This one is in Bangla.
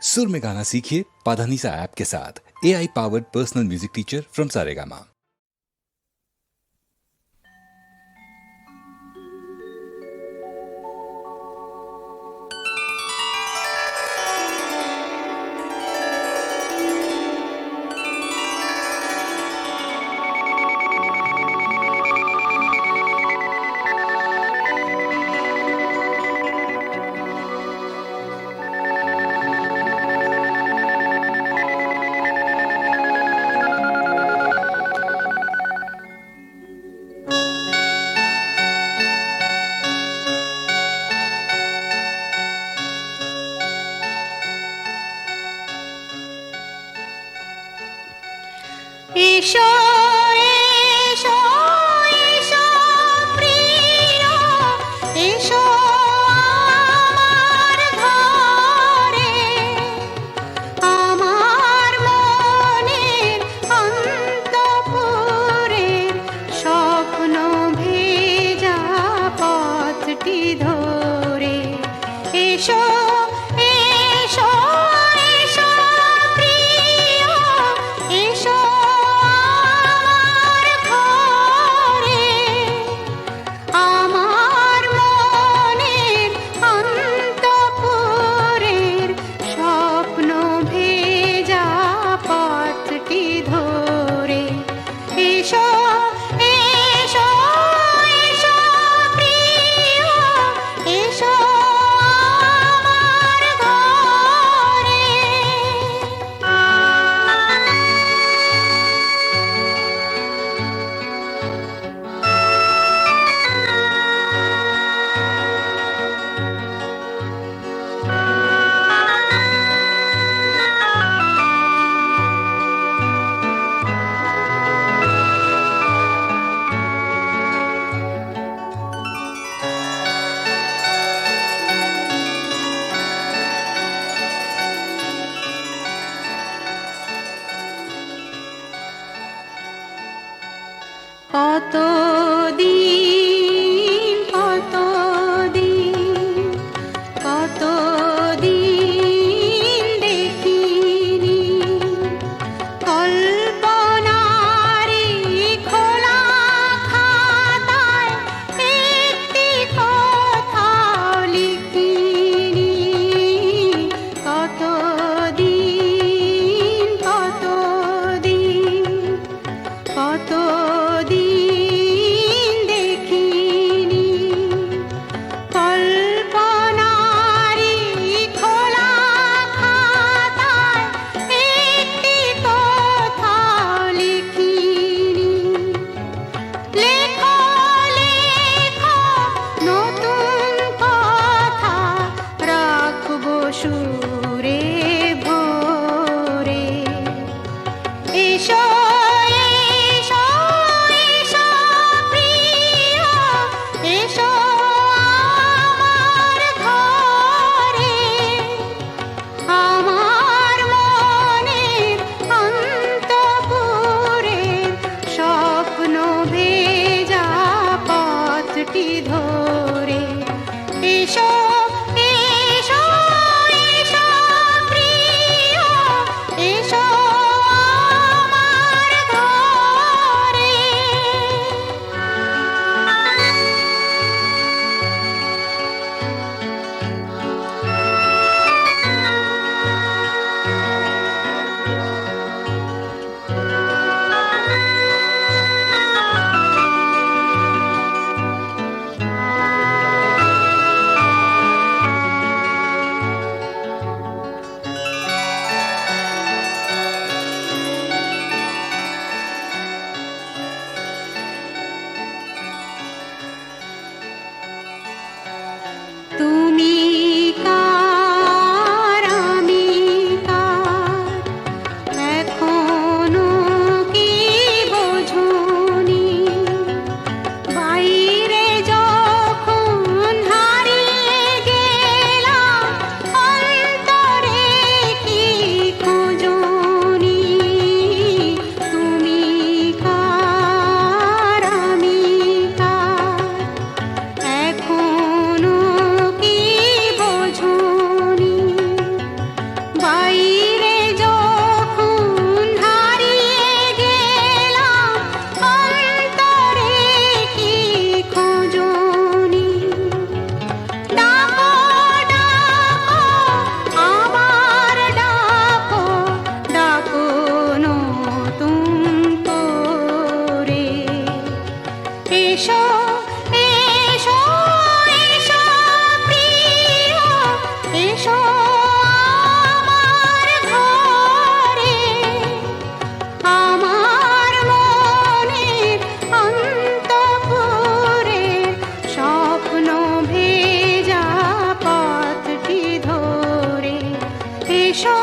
सुर में गाना सीखिए पाधानीसा ऐप के साथ। AI powered personal music teacher from Saregama. এসো এসো এসো প্রিয় এসো আমার ঘরে আমার মনের অন্তঃপুরের স্বপ্ন ভেজা পথটি ধরে এসো এসো এসো প্রিয় এসো আমার মনের অন্তঃপুরের স্বপ্ন ভেজা পথটি ধরে এসো এসো এসো প্রিয় এসো আমার ঘরে। কতদিন কতদিন কতদিন দেখিনি কল্পনারি খোলা খাতায় একটি কথাও লিখিনি কতদিন কতদিন কতদিন দেখিনি কল্পনারি খোলা খাতায় একটি কথাও লিখিনি লেখো লেখো নতুন কথা রাখবো সুরে ভরে এসো এসো এসো প্রিয় এসো আমার ঘরে আমার মনের অন্তঃপুরের স্বপ্ন ভেজা পথটি ধরে এসো এসো এসো এসো